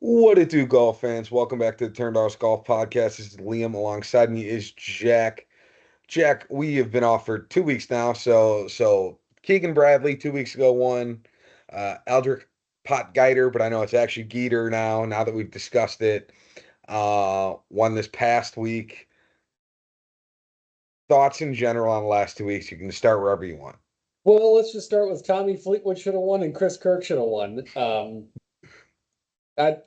What it do, golf fans? Welcome back to the Turn Dollars Golf Podcast. This is Liam. Alongside me is Jack. Jack, we have been off for 2 weeks now. So Keegan Bradley 2 weeks ago won. Aldrich Potgieter, but I know it's actually Geeter now. Now that we've discussed it, won this past week. Thoughts in general on the last 2 weeks? You can start wherever you want. Well, let's just start with Tommy Fleetwood should have won and Chris Kirk should have won. I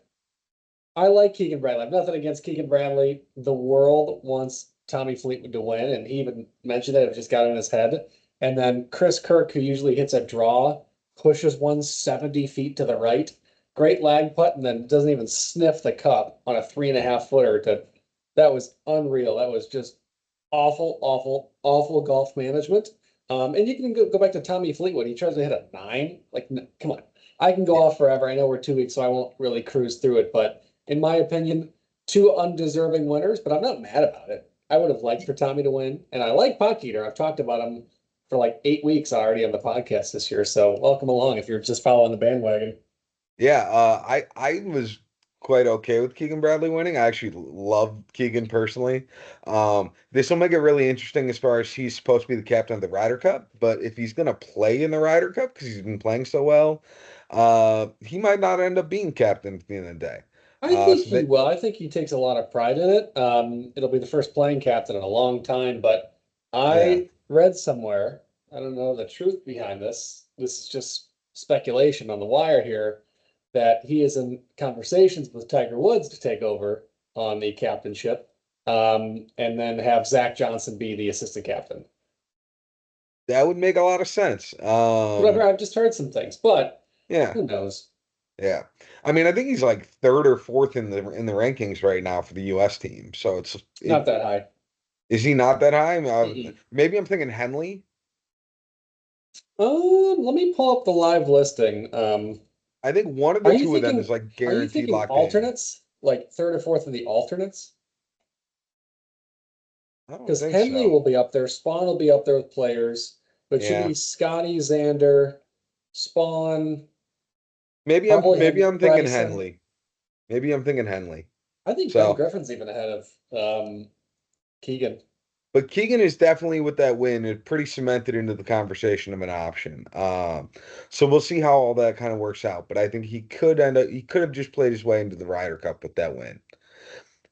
I like Keegan Bradley. I have nothing against Keegan Bradley. The world wants Tommy Fleetwood to win, and he even mentioned it. It just got in his head. And then Chris Kirk, who usually hits a draw, pushes one 70 feet to the right. Great lag putt, and then doesn't even sniff the cup on a 3.5 footer. That was unreal. That was just awful, awful, awful golf management. And you can go back to Tommy Fleetwood. He tries to hit a nine. Like, come on. I can go Yeah. off forever. I know we're 2 weeks, so I won't really cruise through it. But in my opinion, two undeserving winners, but I'm not mad about it. I would have liked for Tommy to win. And I like Potkeeter. I've talked about him for like 8 weeks already on the podcast this year. So welcome along if you're just following the bandwagon. Yeah, I was quite okay with Keegan Bradley winning. I actually love Keegan personally. This will make it really interesting as far as he's supposed to be the captain of the Ryder Cup, but if he's gonna play in the Ryder Cup because he's been playing so well, he might not end up being captain at the end of the day. I think So he that will. I think he takes a lot of pride in it. It'll be the first playing captain in a long time, but yeah, I read somewhere, I don't know the truth behind this. This is just speculation on the wire here, that he is in conversations with Tiger Woods to take over on the captainship, and then have Zach Johnson be the assistant captain. that would make a lot of sense. Whatever, I've just heard some things, but Yeah, who knows? yeah. I mean, I think he's like third or fourth in the rankings right now for the U.S. team. So Not that high. is he not that high? Mm-mm. Maybe I'm thinking Henley. Let me pull up the live listing. I think one of Are the you two of them is thinking like are you guaranteed thinking locked in. alternates? Like third or fourth of the alternates? I don't Because think Henley so. will be up there, Spawn will be up there with players, but should Yeah. be Scotty, Xander, Spawn, probably Maybe him, I'm thinking Bryson. Henley. Maybe I'm thinking Henley. I think Ben So, Griffin's even ahead of Keegan. but Keegan is definitely with that win, it pretty cemented into the conversation of an option. So we'll see how all that kind of works out. But I think he could have just played his way into the Ryder Cup with that win.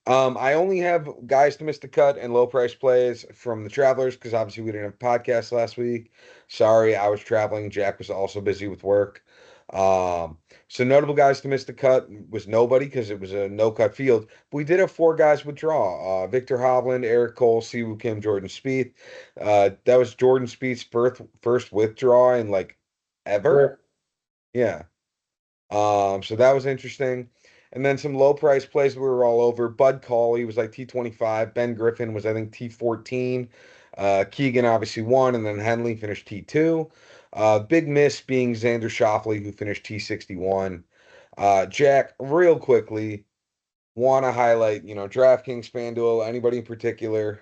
I only have guys to miss the cut and low price plays from the Travelers because obviously we didn't have a podcast last week. Sorry, I was traveling. Jack was also busy with work. Um, so notable guys to miss the cut was nobody because it was a no cut field. We did have four guys withdraw. Victor Hovland, Eric Cole, Siwoo Kim, Jordan Spieth. That was Jordan Spieth's first withdraw in like ever. Where Yeah. So that was interesting. And then some low price plays we were all over. Bud Cauley was like T25. Ben Griffin was, I think, T14. Keegan obviously won, and then Henley finished T2. Big miss being Xander Schauffele, who finished T61. Jack, real quickly, want to highlight, DraftKings, FanDuel, anybody in particular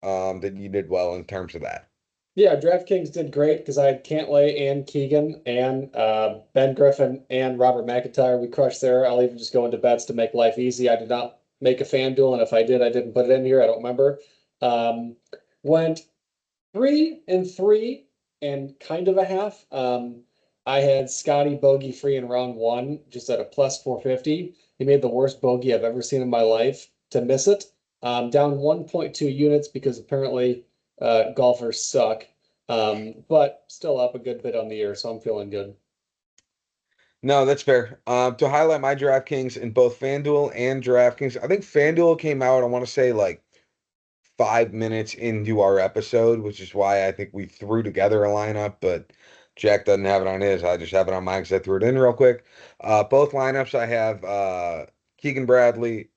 that you did well in terms of that? Yeah, DraftKings did great because I had Cantlay and Keegan and Ben Griffin and Robert McIntyre. We crushed there. I'll even just go into bets to make life easy. I did not make a FanDuel, and if I did, I didn't put it in here. I don't remember. Um, Went 3-3 and kind of a half. I had Scotty bogey free in round one, just at a plus 450. He made the worst bogey I've ever seen in my life to miss it. Down 1.2 units because apparently golfers suck. But still up a good bit on the year, so I'm feeling good. No, that's fair. To highlight my DraftKings in both FanDuel and DraftKings, I think FanDuel came out, I want to say like 5 minutes into our episode, which is why I think we threw together a lineup, but Jack doesn't have it on his. I just have it on mine because I threw it in real quick. Both lineups I have Keegan Bradley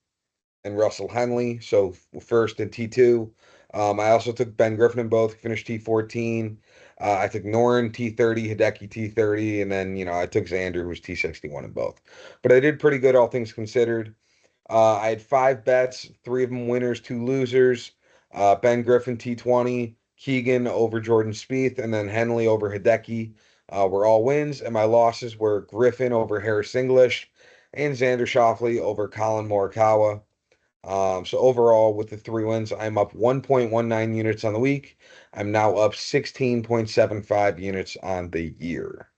and Russell Henley. So first in T2. I also took Ben Griffin in both, finished T14. I took Noren T30, Hideki T30, and then, I took Xander, who was T61 in both. But I did pretty good, all things considered. I had five bets, three of them winners, two losers. Ben Griffin T20, Keegan over Jordan Spieth, and then Henley over Hideki were all wins. And my losses were Griffin over Harris English, and Xander Schauffele over Colin Morikawa. So overall, with the 3 wins, I'm up 1.19 units on the week. I'm now up 16.75 units on the year.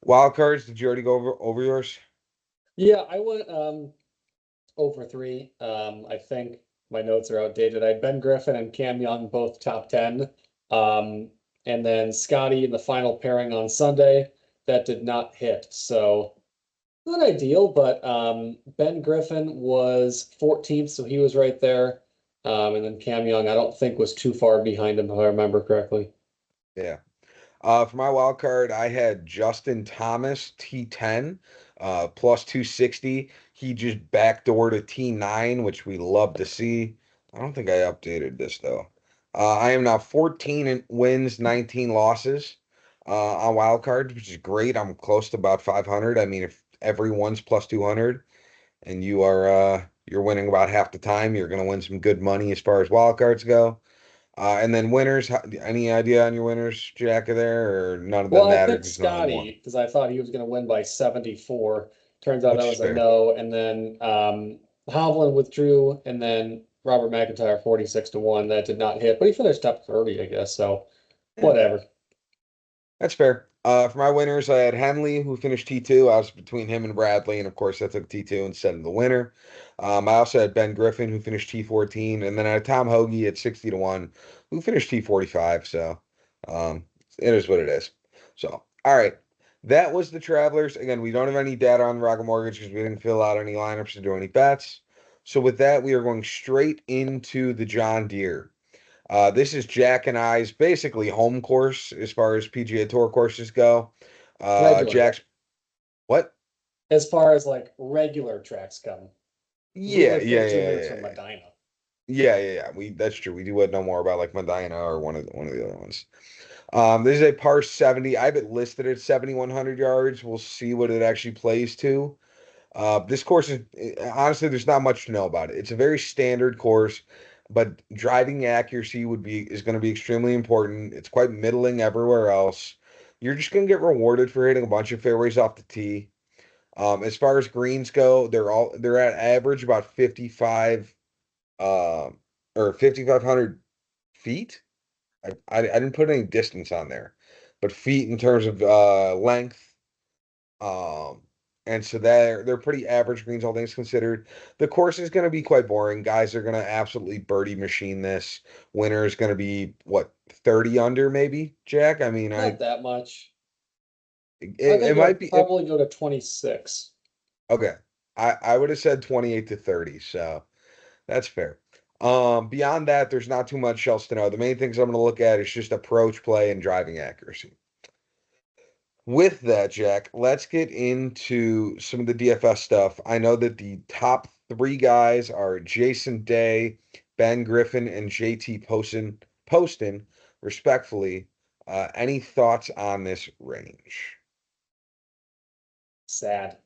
Wild cards, did you already go over yours? Yeah, I went over three. I think my notes are outdated. I had Ben Griffin and Cam Young both top 10. Um, and then Scotty in the final pairing on Sunday. That did not hit. So not ideal, but Ben Griffin was 14th, so he was right there. And then Cam Young, I don't think was too far behind him, if I remember correctly. Yeah. For my wild card, I had Justin Thomas T10 plus 260. He just backdoored a T9, which we love to see. I don't think I updated this though. I am now 14 wins, 19 losses on wild cards, which is great. I'm close to about 500. I mean, if everyone's plus 200 and you're winning about half the time, you're going to win some good money as far as wild cards go. And then winners, any idea on your winners, Jack, there, or none of Well, them I matter picked because none of them Scotty won, because I thought he was going to win by 74. Turns out that which is was a fair. no. And then Hovland withdrew, and then Robert McIntyre 46 to 1. That did not hit, but he finished top 30, I guess. So Yeah, whatever. that's fair. For my winners, I had Henley, who finished T2. I was between him and Bradley, and of course, I took T2 instead of the winner. I also had Ben Griffin, who finished T14, and then I had Tom Hoagie at 60 to 1, who finished T45. So um, it is what it is. So, all right. That was the Travelers. Again, we don't have any data on Rocket Mortgage because we didn't fill out any lineups to do any bets. So, with that, we are going straight into the John Deere. This is Jack and I's basically home course as far as PGA Tour courses go. Regular. Jack's what? As far as like regular tracks come, we Yeah, live yeah, 15 yeah, minutes yeah, from yeah. Medina. Yeah. We that's true. We do know more about like Medina or one of the other ones. This is a par 70. I have it listed at 7,100 yards. We'll see what it actually plays to. This course is honestly, there's not much to know about it. It's a very standard course, but driving accuracy is going to be extremely important. It's quite middling everywhere else. You're just going to get rewarded for hitting a bunch of fairways off the tee. As far as greens go, they're at average about 55 or 5,500 feet. I didn't put any distance on there, but feet in terms of length. Um, and so they're pretty average greens, all things considered. The course is going to be quite boring. Guys are going to absolutely birdie machine this. Winner is going to be what 30 under, maybe, Jack. I mean, Not that much. I it think might it'll be probably go to 26. okay. I would have said 28 to 30, so that's fair. Beyond that, there's not too much else to know. The main things I'm going to look at is just approach play and driving accuracy. With that, Jack, let's get into some of the DFS stuff. I know that the top three guys are Jason Day, Ben Griffin, and JT Poston, respectfully. Any thoughts on this range? Sad.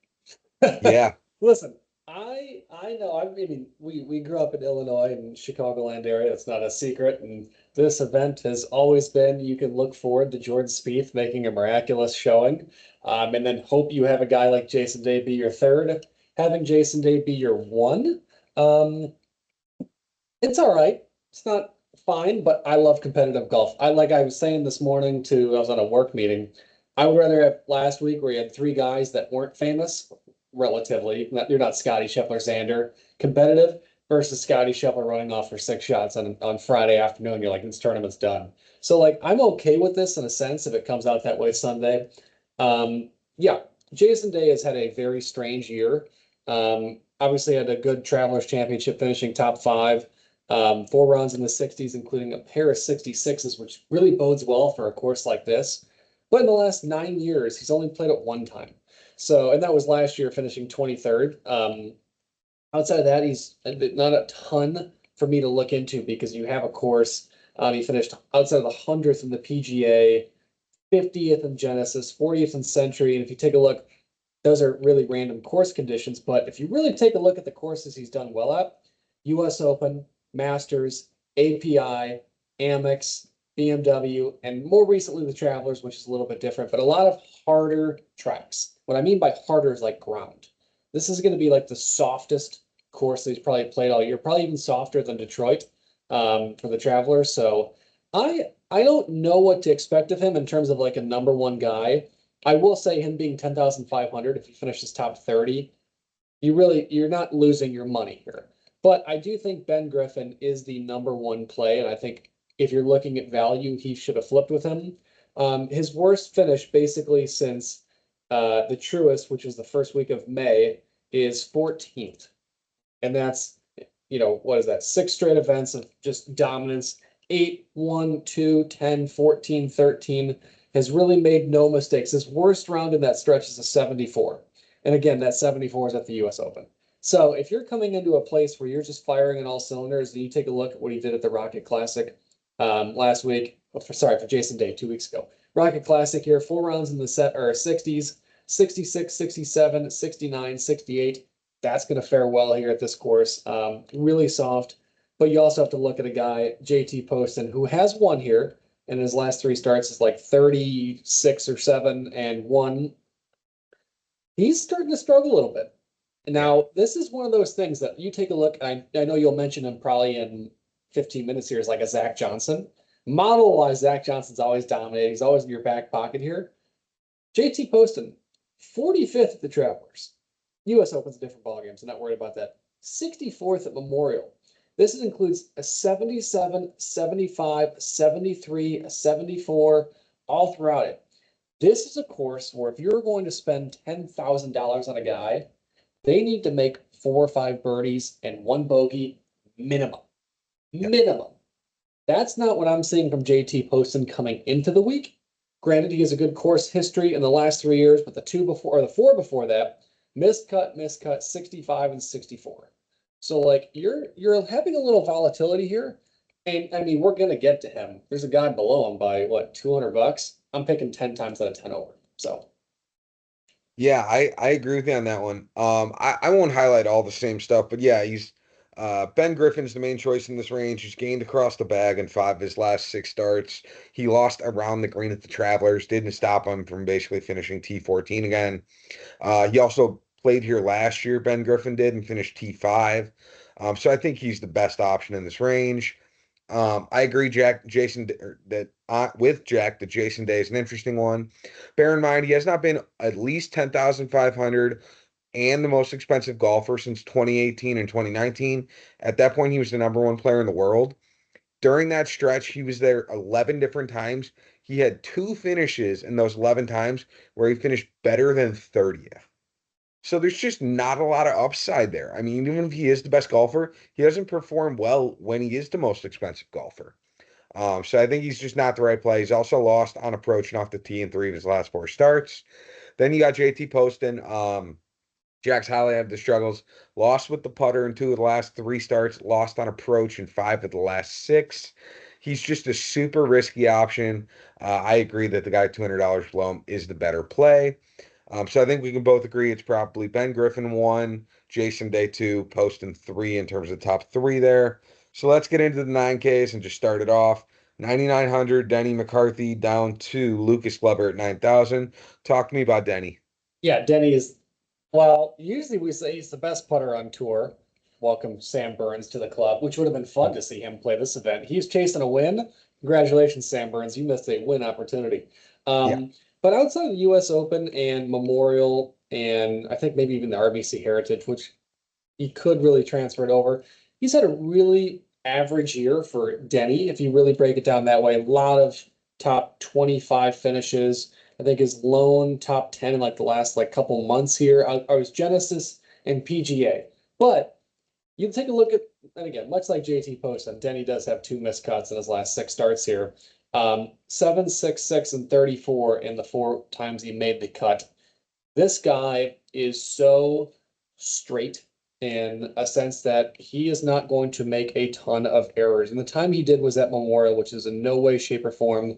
Yeah, Listen, I know. I mean, we grew up in Illinois and Chicagoland area. It's not a secret. And this event has always been you can look forward to Jordan Spieth making a miraculous showing, and then hope you have a guy like Jason Day be your third. Having Jason Day be your one, um, it's all right. It's not fine, but I love competitive golf. I was saying this morning I was on a work meeting. I would rather have last week where you had three guys that weren't famous, relatively. You're not Scotty Scheffler Xander competitive versus Scotty Scheffler running off for 6 shots on Friday afternoon. You're like, this tournament's done. So like I'm okay with this in a sense if it comes out that way Sunday. Yeah, Jason Day has had a very strange year. Obviously had a good Travelers Championship finishing top five. 4 rounds in the 60s, including a pair of 66s, which really bodes well for a course like this. But in the last 9 years, he's only played it one time. So, and that was last year, finishing 23rd. Outside of that, he's not a ton for me to look into because you have a course. He finished outside of the 100th in the PGA, 50th in Genesis, 40th in Century. And if you take a look, those are really random course conditions. But if you really take a look at the courses he's done well at, US Open, Masters, API, Amex, BMW, and more recently the Travelers, which is a little bit different, but a lot of harder tracks. What I mean by harder is like ground. This is going to be like the softest course that he's probably played all year, probably even softer than Detroit for the Travelers. So I don't know what to expect of him in terms of like a number one guy. I will say him being 10,500, if he finishes top 30, you're not losing your money here. But I do think Ben Griffin is the number one play, and I think if you're looking at value, he should have flipped with him. His worst finish basically since the Truist, which was the first week of May, is 14th. And that's, what is that? Six straight events of just dominance. 8, 1, 2, 10, 14, 13. Has really made no mistakes. His worst round in that stretch is a 74. And again, that 74 is at the US Open. So if you're coming into a place where you're just firing on all cylinders, and you take a look at what he did at the Rocket Classic last week, for Jason Day 2 weeks ago. Rocket Classic here, 4 rounds in the set or 60s, 66, 67, 69, 68. That's going to fare well here at this course. Really soft, but you also have to look at a guy, JT Poston, who has won here, and his last three starts is like 36 or 7 and 1. He's starting to struggle a little bit. Yeah. Now, this is one of those things that you take a look. I know you'll mention him probably in 15 minutes here, is like a Zach Johnson. Model wise, Zach Johnson's always dominating. He's always in your back pocket here. JT Poston, 45th at the Travelers. US Open's a different ballgame, so not worried about that. 64th at Memorial. This includes a 77, 75, 73, a 74, all throughout it. This is a course where if you're going to spend $10,000 on a guy, they need to make 4 or 5 birdies and 1 bogey minimum. Yeah. Minimum. That's not what I'm seeing from JT Poston coming into the week. Granted, he has a good course history in the last 3 years, but the 4 before that, missed cut, 65 and 64. So like you're having a little volatility here. And I mean, we're gonna get to him. There's a guy below him by what, $200? I'm picking 10 times out of 10 over. So Yeah, I agree with you on that one. I won't highlight all the same stuff, but yeah, he's Ben Griffin's the main choice in this range. He's gained across the bag in 5 of his last 6 starts. He lost around the green at the Travelers, didn't stop him from basically finishing T14 again. He also played here last year, Ben Griffin did, and finished T5. So I think he's the best option in this range. I agree, with Jack that Jason Day is an interesting one. Bear in mind he has not been at least 10,500 and the most expensive golfer since 2018 and 2019. At that point, he was the number one player in the world. During that stretch, he was there 11 different times. He had 2 finishes in those 11 times where he finished better than 30th. So there's just not a lot of upside there. I mean, even if he is the best golfer, he doesn't perform well when he is the most expensive golfer. So I think he's just not the right play. He's also lost on approach and off the tee in 3 of his last 4 starts. Then you got JT Poston. Jack's highly had the struggles. Lost with the putter in 2 of the last 3 starts. Lost on approach in 5 of the last 6. He's just a super risky option. I agree that the guy $200 below him is the better play. So I think we can both agree it's probably Ben Griffin 1, Jason Day 2, Poston 3 in terms of the top 3 there. So let's get into the 9Ks and just start it off. 9,900, Denny McCarthy down to Lucas Glover at 9,000. Talk to me about Denny. yeah, Denny is, well, usually we say he's the best putter on tour. Welcome Sam Burns to the club, which would have been fun to see him play this event. He's chasing a win. Congratulations, Sam Burns. You missed a win opportunity. Yeah. But outside of the US Open and Memorial, and I think maybe even the RBC Heritage, which he could really transfer it over, he's had a really average year for Denny, if you really break it down that way. A lot of top 25 finishes. I think his lone top 10 in like the last like couple months here. I was Genesis and PGA. But you take a look at, and again, much like JT Poston, Denny does have 2 missed cuts in his last 6 starts here. 7, 6, 6, and 34 in the 4 times he made the cut. This guy is so straight in a sense that he is not going to make a ton of errors. And the time he did was at Memorial, which is in no way, shape, or form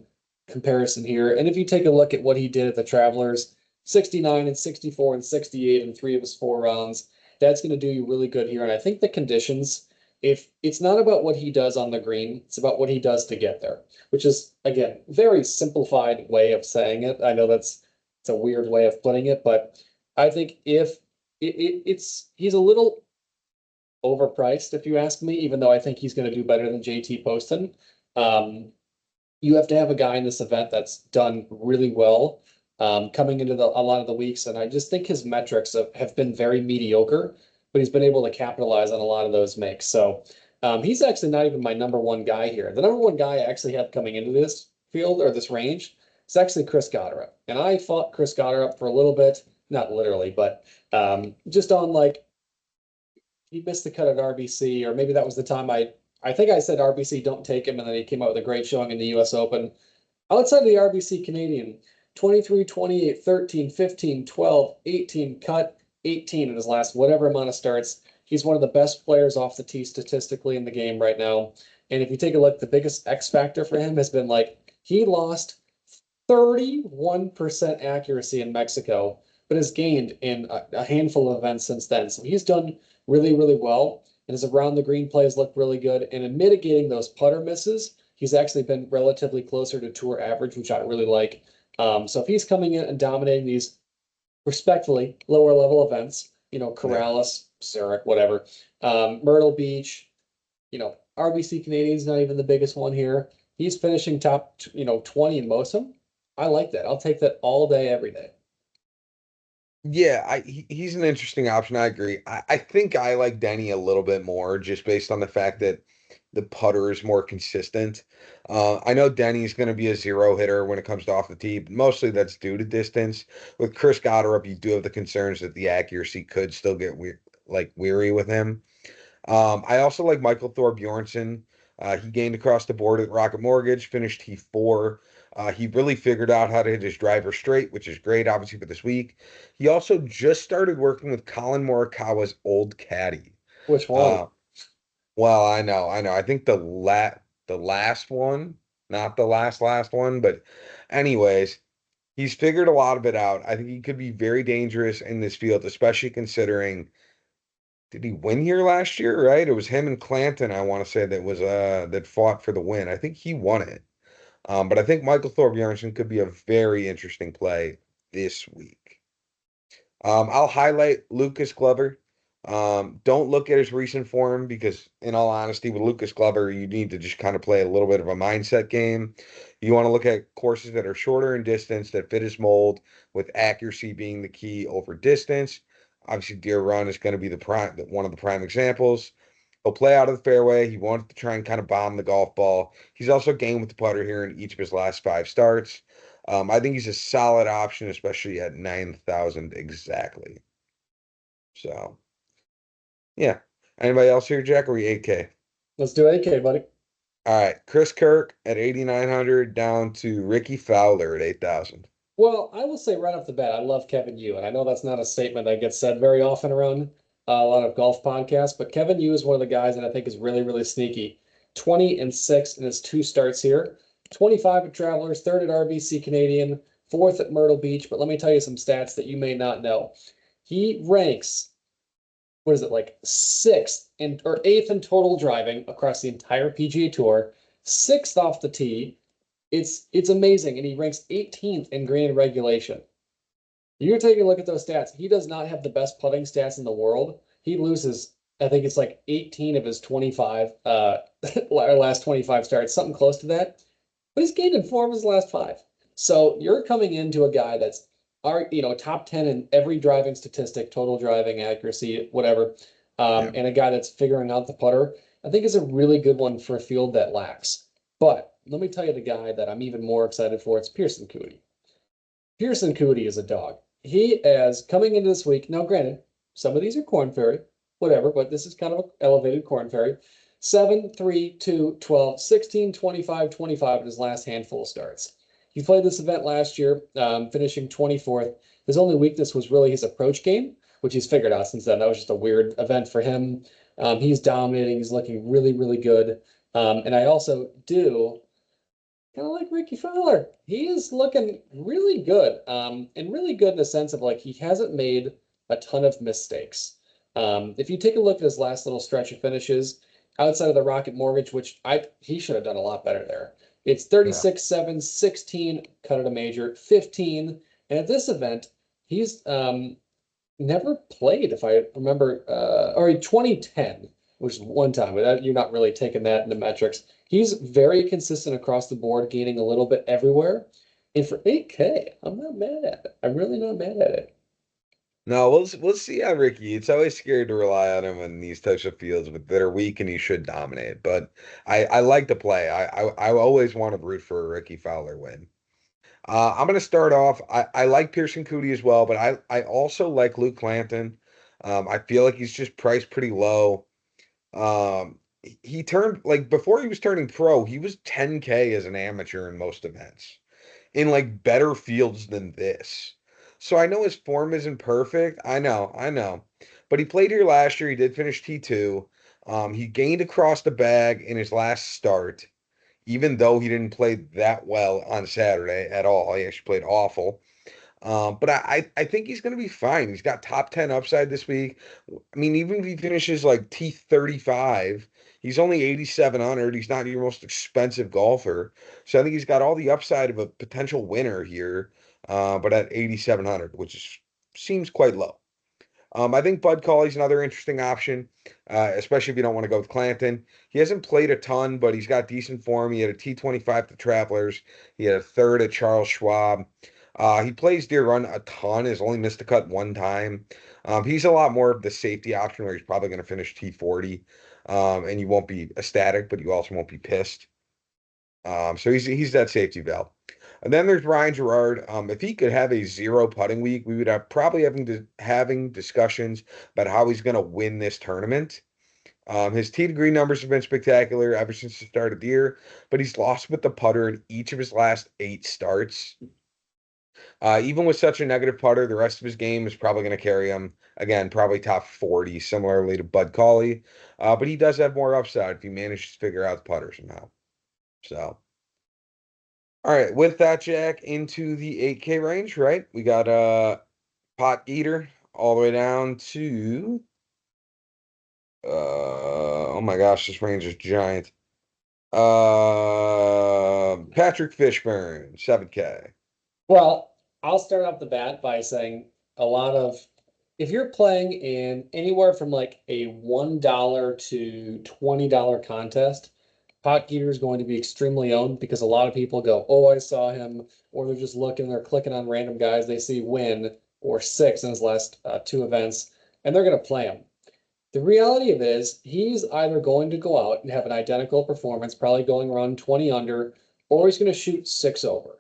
comparison here. And if you take a look at what he did at the Travelers, 69 and 64 and 68 in 3 of his 4 rounds, that's going to do you really good here. And I think the conditions, if it's not about what he does on the green, it's about what he does to get there, which is, again, very simplified way of saying it. I know it's a weird way of putting it, but I think if it's he's a little overpriced, if you ask me, even though I think he's going to do better than JT Poston. Um, you have to have a guy in this event that's done really well coming into a lot of the weeks. And I just think his metrics have been very mediocre, but he's been able to capitalize on a lot of those makes. So he's actually not even my number one guy here. The number one guy I actually have coming into this field or this range is actually Chris Goddard. And I fought Chris Goddard for a little bit, not literally, but just on like he missed the cut at RBC, or maybe that was the time I think I said RBC don't take him, and then he came out with a great showing in the US Open. Outside of the RBC Canadian, 23, 28, 13, 15, 12, 18, cut 18 in his last whatever amount of starts. He's one of the best players off the tee statistically in the game right now. And if you take a look, the biggest X factor for him has been like he lost 31% accuracy in Mexico, but has gained in a handful of events since then. So he's done really, really well. And his around the green plays look really good. And in mitigating those putter misses, he's actually been relatively closer to tour average, which I really like. So if he's coming in and dominating these respectfully lower level events, Yeah. Corrales, Zurich, whatever, Myrtle Beach, RBC Canadian's not even the biggest one here. He's finishing top, 20 in most of them. I like that. I'll take that all day, every day. Yeah, he's an interesting option. I agree. I think I like Denny a little bit more just based on the fact that the putter is more consistent. I know Denny's going to be a zero hitter when it comes to off the tee, but mostly that's due to distance. With Chris Goddard, you do have the concerns that the accuracy could still get weary with him. I also like Michael Thor Bjornsson. He gained across the board at Rocket Mortgage, finished T4. He really figured out how to hit his driver straight, which is great, obviously, for this week. He also just started working with Colin Morikawa's old caddy. Which one? Uh, well, I know. I think the last one, not the last one, but anyways, he's figured a lot of it out. I think he could be very dangerous in this field, especially considering did he win here last year, right? It was him and Clanton, I want to say that fought for the win. I think he won it. But I think Michael Thorbjornsen could be a very interesting play this week. I'll highlight Lucas Glover. Don't look at his recent form because, in all honesty, with Lucas Glover, you need to just kind of play a little bit of a mindset game. You want to look at courses that are shorter in distance that fit his mold, with accuracy being the key over distance. Obviously, Deere Run is going to be one of the prime examples. He'll play out of the fairway. He wants to try and kind of bomb the golf ball. He's also gained with the putter here in each of his last five starts. I think he's a solid option, especially at 9,000 exactly. So, yeah. Anybody else here, Jack? Or are we 8K? Let's do AK, buddy. All right. Chris Kirk at 8,900 down to Ricky Fowler at 8,000. Well, I will say right off the bat, I love Kevin Yu, and I know that's not a statement that gets said very often around a lot of golf podcasts, but Kevin Yu is one of the guys that I think is really, really sneaky. 20-6 in his two starts here. 25 at Travelers, third at RBC Canadian, fourth at Myrtle Beach. But let me tell you some stats that you may not know. He ranks, what is it, like sixth and or eighth in total driving across the entire PGA Tour, sixth off the tee. It's amazing, and he ranks 18th in green regulation. You're taking a look at those stats. He does not have the best putting stats in the world. He loses, I think it's like 18 of his 25 last 25 starts, something close to that. But he's gained in four of his last five. So you're coming into a guy that's top 10 in every driving statistic, total driving accuracy, whatever, Yeah. and a guy that's figuring out the putter. I think is a really good one for a field that lacks. But let me tell you the guy that I'm even more excited for. It's Pearson Coody. Pearson Coody is a dog. He is coming into this week. Now, granted, some of these are Corn Ferry, whatever, but this is kind of an elevated Corn Ferry. 7, 3, 2, 12, 16, 25, 25 in his last handful of starts. He played this event last year, finishing 24th. His only weakness was really his approach game, which he's figured out since then. That was just a weird event for him. He's dominating. He's looking really, really good. And I also do kind of like Ricky Fowler. He is looking really good. And really good in the sense of like he hasn't made a ton of mistakes. If you take a look at his last little stretch of finishes outside of the Rocket Mortgage, which he should have done a lot better there. It's Yeah. 36, 7, 16, cut at a major, 15. And at this event, he's never played, if I remember, or 2010 was one time, but you're not really taking that into metrics. He's very consistent across the board, gaining a little bit everywhere. And for 8K, I'm not mad at it. I'm really not mad at it. No, we'll see on Ricky. It's always scary to rely on him in these types of fields that are weak and he should dominate. But I like to play. I always want to root for a Ricky Fowler win. I'm going to start off. I like Pearson Coody as well, but I also like Luke Clanton. I feel like he's just priced pretty low. He turned like before he was turning pro, he was 10K as an amateur in most events in like better fields than this. So I know his form isn't perfect. I know. But he played here last year. He did finish T2. He gained across the bag in his last start, even though he didn't play that well on Saturday at all. He actually played awful. But I think he's going to be fine. He's got top 10 upside this week. I mean, even if he finishes like T35, he's only 8,700. He's not your most expensive golfer. So I think he's got all the upside of a potential winner here, but at 8,700, which seems quite low. I think Bud Cauley's another interesting option, especially if you don't want to go with Clanton. He hasn't played a ton, but he's got decent form. He had a T25 to Travelers. He had a third at Charles Schwab. He plays Deere Run a ton, has only missed a cut one time. He's a lot more of the safety option where he's probably going to finish T40. And you won't be ecstatic, but you also won't be pissed. So he's that safety valve. And then there's Ryan Gerard. If he could have a zero putting week, we would have probably having discussions about how he's going to win this tournament. His tee to green numbers have been spectacular ever since the start of the year, but he's lost with the putter in each of his last 8 starts. Even with such a negative putter, the rest of his game is probably going to carry him. Again, probably top 40, similarly to Bud Cauley. But he does have more upside if he manages to figure out the putter somehow. So. All right, with that, Jack, into the 8K range, right? We got Pot Eater all the way down to oh my gosh, this range is giant. Patrick Fishburne, 7K. Well, I'll start off the bat by saying a lot of if you're playing in anywhere from like a $1 to $20 contest, Potgeeter is going to be extremely owned because a lot of people go, "Oh, I saw him," or they're just looking, they're clicking on random guys they see win or six in his last two events, and they're going to play him. The reality of it is he's either going to go out and have an identical performance, probably going around 20 under, or he's going to shoot six over.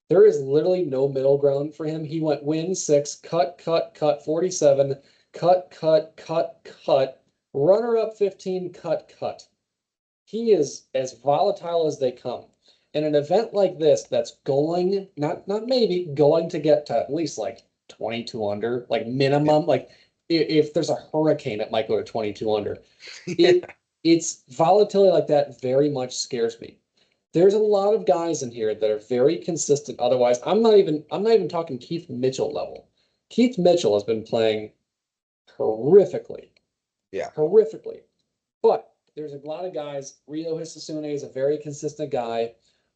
There is literally no middle ground for him. He went win six, cut, 47, cut, runner up 15, cut. He is as volatile as they come. In an event like this, that's going, not maybe, going to get to at least like 22 under, like Yeah. minimum. Like if there's a hurricane, it might go to 22 under. Yeah. It's volatility like that very much scares me. There's a lot of guys in here that are very consistent. Otherwise, I'm not even talking Keith Mitchell level. Keith Mitchell has been playing horrifically, Yeah. horrifically. But there's a lot of guys. Rio Hisasune is a very consistent guy.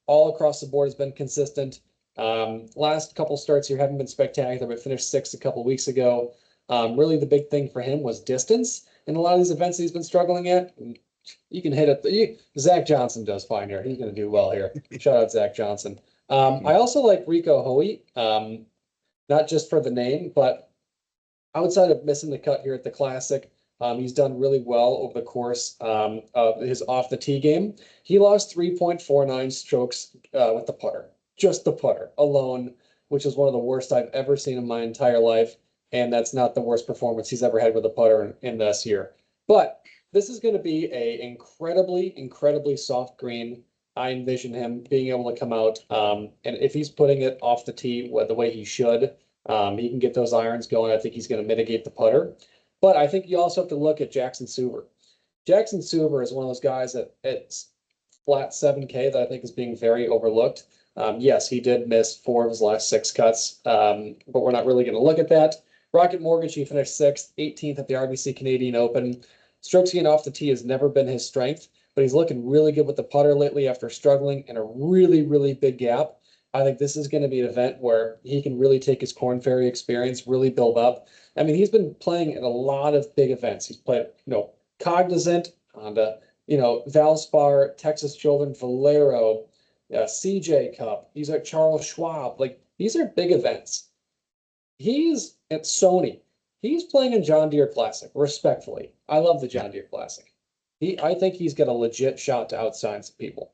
All across the board has been consistent. Last couple starts here haven't been spectacular, but finished sixth a couple weeks ago. Really, the big thing for him was distance. In a lot of these events that he's been struggling at, you can hit it. Zach Johnson does fine here. He's going to do well here. Shout out Zach Johnson. I also like Rico Hoey, not just for the name, but outside of missing the cut here at the Classic, he's done really well over the course of his off the tee game. He lost 3.49 strokes with the putter, just the putter alone, which is one of the worst I've ever seen in my entire life. And that's not the worst performance he's ever had with a putter in this year. But this is going to be a incredibly soft green. I envision him being able to come out, and if he's putting it off the tee the way he should, he can get those irons going. I think he's going to mitigate the putter. But I think you also have to look at Jackson Suver. Jackson Suver is one of those guys that it's flat 7K that I think is being very overlooked. Yes, he did miss four of his last six cuts, but we're not really going to look at that. Rocket Mortgage, he finished sixth, 18th at the RBC Canadian Open. Strokes gained off the tee has never been his strength, but he's looking really good with the putter lately after struggling in a really big gap. I think this is going to be an event where he can really take his Corn Ferry experience, really build up. I mean, he's been playing in a lot of big events. He's played, Cognizant, Honda, Valspar, Texas Children, Valero, CJ Cup. He's at Charles Schwab. Like, these are big events. He's at Sony. He's playing in John Deere Classic, respectfully. I love the John Deere Classic. I think he's got a legit shot to outshine some people.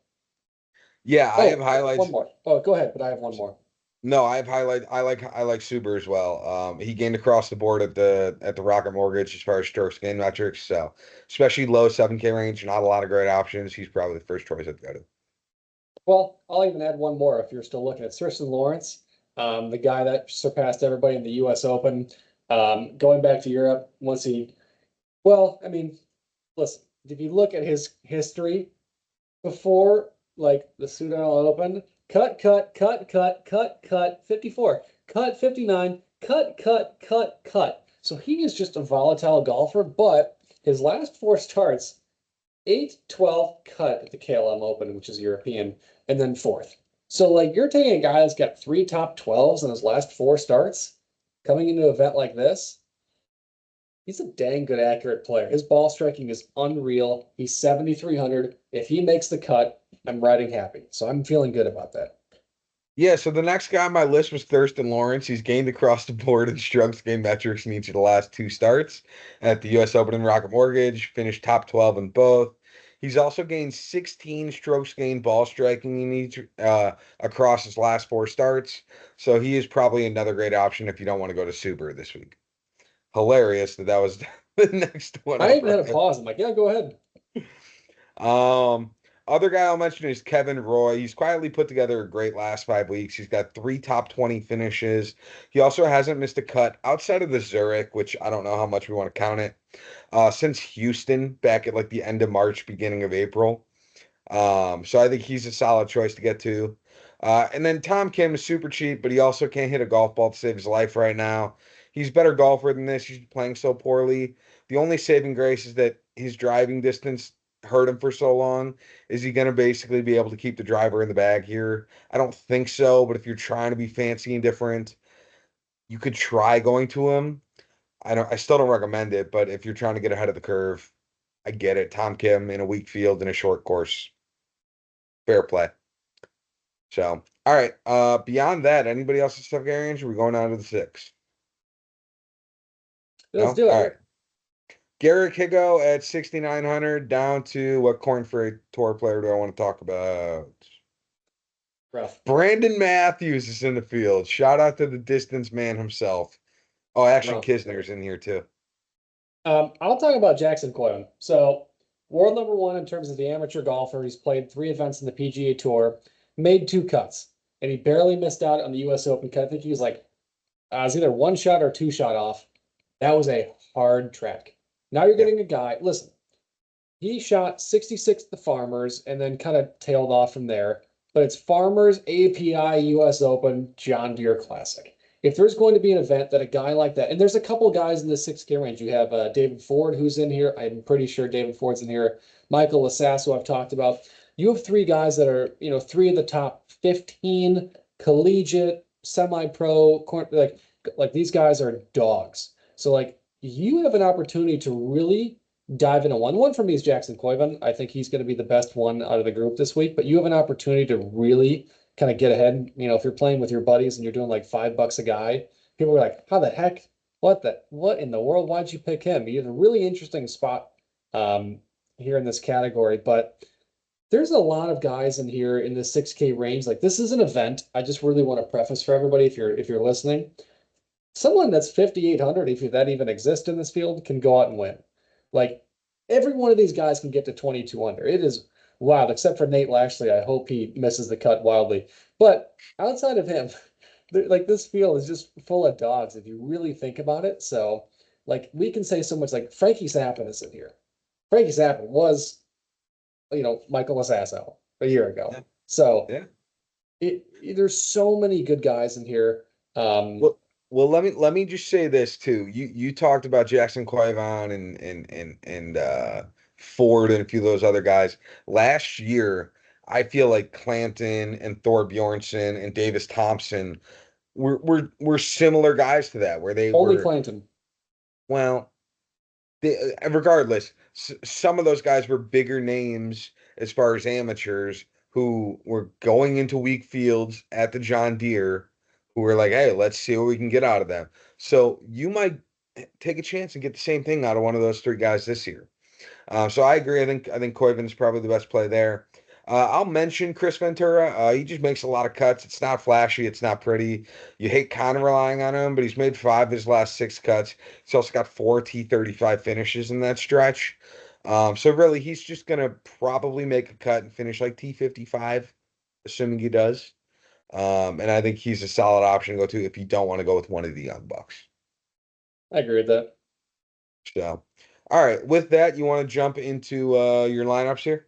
Yeah, I have Oh, one highlights. more. Oh, go ahead, but I have one more. No, I have highlight. I like Suber as well. He gained across the board at the Rocket Mortgage as far as strokes gain metrics. So especially low 7K range, not a lot of great options. He's probably the first choice I'd go to. Well, I'll even add one more if you're still looking at Tristan Lawrence, the guy that surpassed everybody in the U.S. Open. Going back to Europe, well, I mean, listen, if you look at his history before, like the Sudan Open, cut, 54, cut, 59, cut. So he is just a volatile golfer, but his last four starts, 8, 12, cut at the KLM Open, which is European, and then fourth. So, like, you're taking a guy that's got three top 12s in his last four starts coming into an event like this. He's a dang good, accurate player. His ball striking is unreal. He's 7,300. If he makes the cut, I'm riding happy. So I'm feeling good about that. Yeah, so the next guy on my list was Thurston Lawrence. He's gained across the board in strokes gain metrics in each of the last two starts at the U.S. Open and Rocket Mortgage, finished top 12 in both. He's also gained 16 strokes gained ball striking in each across his last four starts. So he is probably another great option if you don't want to go to Super this week. Hilarious that was the next one I up. even had a pause. I'm like, yeah, go ahead. Um, Other guy I'll mention is Kevin Roy. He's quietly put together a great last 5 weeks. He's got three top 20 finishes. He also hasn't missed a cut outside of the Zurich, which I don't know how much we want to count it, since Houston back at like the end of March, beginning of April. So I think he's a solid choice to get to. And then Tom Kim is super cheap, but he also can't hit a golf ball to save his life right now. He's a better golfer than this. He's playing so poorly. The only saving grace is that his driving distance hurt him for so long. Is he going to basically be able to keep the driver in the bag here? I don't think so, but if you're trying to be fancy and different, you could try going to him. I still don't recommend it, but if you're trying to get ahead of the curve, I get it. Tom Kim in a weak field in a short course, fair play. So, all right. Beyond that, anybody else's stuff, Gary? Are we going on to the six? Let's No? do All it. right. Garrett Higo at 6,900 down to what Corn Ferry Tour player do I want to talk about? Rough. Brandon Matthews is in the field. Shout out to the distance man himself. Oh, Ashton Rough. Kisner's in here too. I'll talk about Jackson Coylan. So, world number one in terms of the amateur golfer. He's played three events in the PGA Tour, made two cuts, and he barely missed out on the U.S. Open cut. I think he was like, it was either one shot or two shot off. That was a hard track. Now you're Yeah. getting a guy. Listen, he shot 66 at the Farmers and then kind of tailed off from there. But it's Farmers, API, US Open, John Deere Classic. If there's going to be an event that a guy like that, and there's a couple guys in the 6K range. You have David Ford, who's in here. I'm pretty sure David Ford's in here. Michael Lasasso, I've talked about. You have three guys that are, three of the top 15 collegiate, semi-pro, like these guys are dogs. So like you have an opportunity to really dive into one. One for me is Jackson Koivan. I think he's going to be the best one out of the group this week, but you have an opportunity to really kind of get ahead. If you're playing with your buddies and you're doing like $5 a guy, people are like, how the heck? What in the world? Why'd you pick him? You have a really interesting spot um, here in this category, but there's a lot of guys in here in the 6K range. Like this is an event. I just really want to preface for everybody if you're listening, someone that's 5,800, if that even exists in this field, can go out and win. Like every one of these guys can get to 22 under. It is wild, except for Nate Lashley. I hope he misses the cut wildly. But outside of him, like this field is just full of dogs if you really think about it. So, like we can say so much. Like Frankie Sappin is in here. Frankie Sappin was, Michael Lasasso a year ago. Yeah. So Yeah. there's so many good guys in here. Well, let me just say this too. You talked about Jackson Quavon and Ford and a few of those other guys. Last year, I feel like Clanton and Thor Bjornsson and Davis Thompson were similar guys to that, where they Only were, Clanton. well, regardless, some of those guys were bigger names as far as amateurs who were going into weak fields at the John Deere, who were like, "Hey, let's see what we can get out of them." So you might take a chance and get the same thing out of one of those three guys this year. So I agree. I think Koivin's probably the best play there. I'll mention Chris Ventura. He just makes a lot of cuts. It's not flashy. It's not pretty. You hate kind of relying on him, but he's made five of his last six cuts. He's also got four T35 finishes in that stretch. So really, he's just gonna probably make a cut and finish like T55, assuming he does. And I think he's a solid option to go to if you don't want to go with one of the young bucks. I agree with that. So, all right, with that, you want to jump into your lineups here?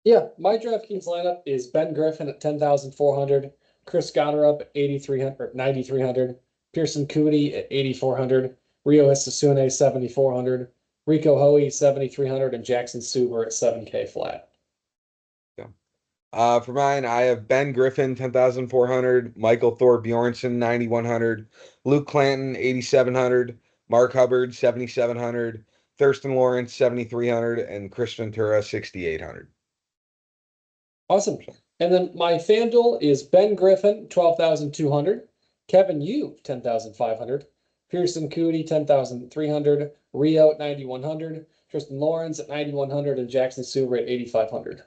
Yeah, my DraftKings lineup is Ben Griffin at 10,400, Chris Goddard at 8,300, 9,300, Pearson Coody at 8,400, Rio Sasune 7,400, Rico Hoey 7,300, and Jackson Suber at 7K flat. Yeah. For mine, I have Ben Griffin, 10,400, Michael Thor Bjornsson, 9,100, Luke Clanton, 8,700, Mark Hubbard, 7,700, Thurston Lawrence, 7,300, and Chris Ventura, 6,800. Awesome. And then my FanDuel is Ben Griffin, 12,200, Kevin Yu, 10,500, Pearson Coody, 10,300, Rio at 9,100, Tristan Lawrence at 9,100, and Jackson Suber at 8,500.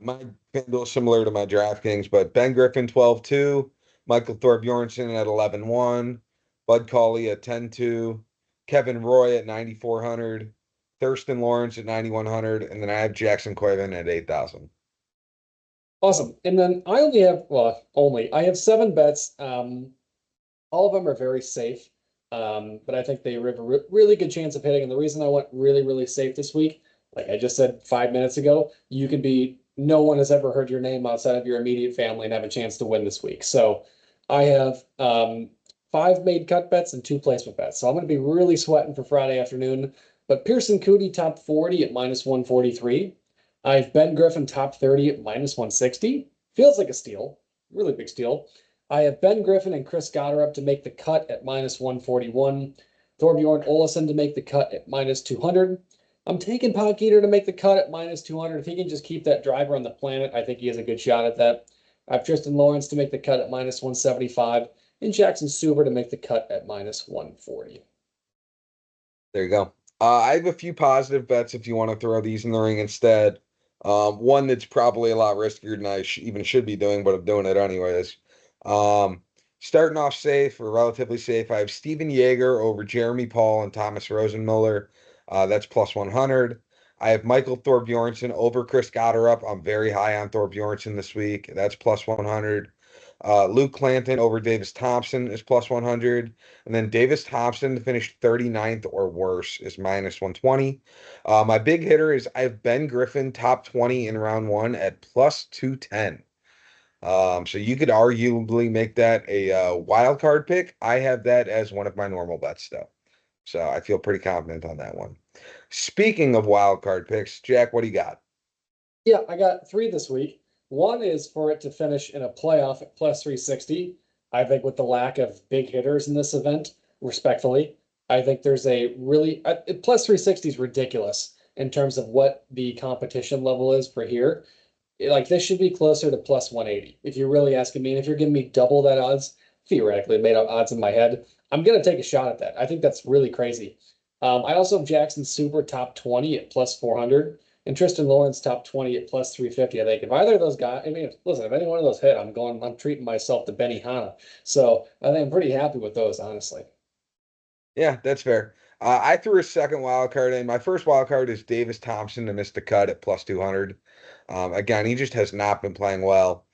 My FanDuel is similar to my DraftKings, but Ben Griffin, 12-2, Michael Thor Bjornsson at 11-1, Bud Cauley at 10-2, Kevin Roy at 9,400, Thurston Lawrence at 9,100, and then I have Jackson Coiven at 8,000. Awesome. And then I only have, well, I have seven bets. All of them are very safe. But I think they have a really good chance of hitting. And the reason I went really, really safe this week, like I just said 5 minutes ago, you can be, no one has ever heard your name outside of your immediate family and have a chance to win this week. So I have five made cut bets and two placement bets. So I'm going to be really sweating for Friday afternoon. But Pearson Coody top 40 at minus 143. I have Ben Griffin top 30 at minus 160. Feels like a steal, really big steal. I have Ben Griffin and Chris Goddard up to make the cut at minus 141. Thorbjorn Olesen to make the cut at minus 200. I'm taking Podkeeter to make the cut at minus 200. If he can just keep that driver on the planet, I think he has a good shot at that. I have Tristan Lawrence to make the cut at minus 175 and Jackson Suber to make the cut at minus 140. There you go. I have a few positive bets if you want to throw these in the ring instead. One that's probably a lot riskier than I even should be doing, but I'm doing it anyways. Um, Starting off safe or relatively safe, I have Steven Yeager over Jeremy Paul and Thomas Rosenmiller. That's plus 100. I have Michael Thorbjornsen over Chris Gotterup. I'm very high on Thorbjornsen this week. That's plus 100. Luke Clanton over Davis Thompson is plus 100. And then Davis Thompson to finish 39th or worse is minus 120. My big hitter is I have Ben Griffin top 20 in round one at plus 210. So you could arguably make that a wild card pick. I have that as one of my normal bets, though. So I feel pretty confident on that one. Speaking of wild card picks, Jack, what do you got? Yeah, I got three this week. One is for it to finish in a playoff at plus 360. I think with the lack of big hitters in this event, respectfully, I think there's a really plus 360 is ridiculous in terms of what the competition level is for here. Like this should be closer to plus 180. If you're really asking me, and if you're giving me double that odds, theoretically made up odds in my head, I'm gonna take a shot at that. I think that's really crazy. I also have Jackson Super top 20 at plus 400 and Tristan Lawrence top 20 at plus 350. I think if either of those guys, I mean, listen, if any one of those hit, I'm treating myself to Benny Hanna. So I think I'm pretty happy with those, honestly. Yeah, that's fair. I threw a second wild card in. My first wild card is Davis Thompson to miss the cut at plus 200. Again, he just has not been playing well.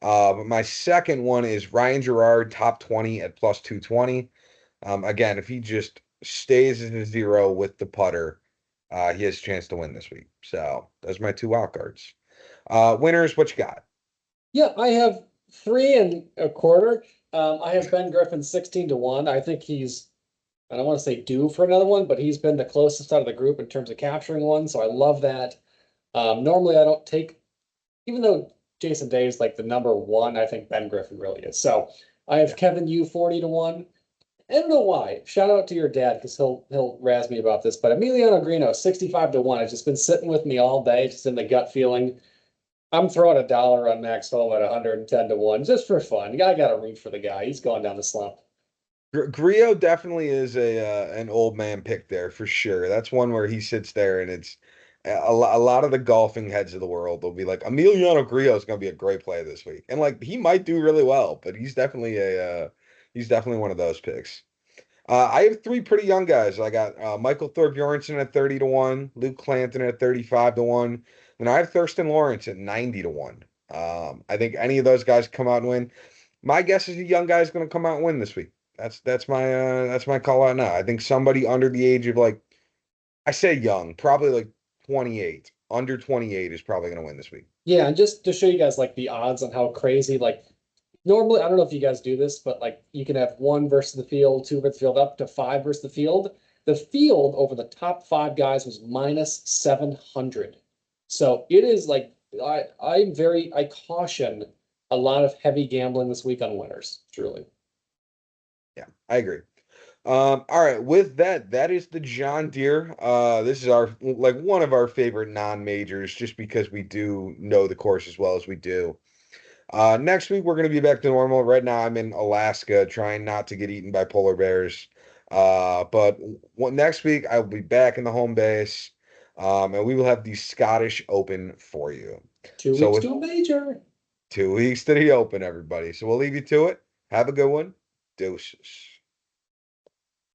But my second one is Ryan Gerard, top 20 at plus 220. Again, if he just stays at a zero with the putter, he has a chance to win this week. So those are my two wild cards. Winners, what you got? Yeah, I have three and a quarter. I have Ben Griffin 16-1. I think I don't want to say due for another one, but he's been the closest out of the group in terms of capturing one. So I love that. Normally I don't take, even though Jason Day is like the number one, I think Ben Griffin really is. So I have Yeah. Kevin Yu 40 to 1. I don't know why. Shout out to your dad because he'll razz me about this. But Emiliano Grino, 65 to 1. It's just been sitting with me all day, just in the gut feeling. I'm throwing a dollar on Max Home at 110 to 1 just for fun. I got to root for the guy. He's going down the slump. Grillo definitely is an old man pick there for sure. That's one where he sits there and it's a lot of the golfing heads of the world will be like Emiliano Grillo is going to be a great play this week, and like he might do really well, but he's definitely one of those picks. I have three pretty young guys. I got Michael Thorpe Bjornsson at 30 to 1, Luke Clanton at 35 to 1, and I have Thurston Lawrence at 90 to 1. I think any of those guys come out and win. My guess is the young guy is going to come out and win this week. That's my call out now. I think somebody under the age of like I say young, probably like 28. Under 28 is probably going to win this week. Yeah, and just to show you guys like the odds on how crazy, like normally, I don't know if you guys do this, but like you can have one versus the field, two versus the field, up to five versus the field. The field over the top five guys was minus 700. So it is like I caution a lot of heavy gambling this week on winners, truly. Yeah, I agree. All right, with that, that is the John Deere. This is our like one of our favorite non-majors just because we do know the course as well as we do. Next week we're going to be back to normal. Right now I'm in Alaska trying not to get eaten by polar bears. But next week I will be back in the home base. And we will have the Scottish Open for you. 2 weeks So with to a major. 2 weeks to the Open, everybody. So we'll leave you to it. Have a good one. Deuces.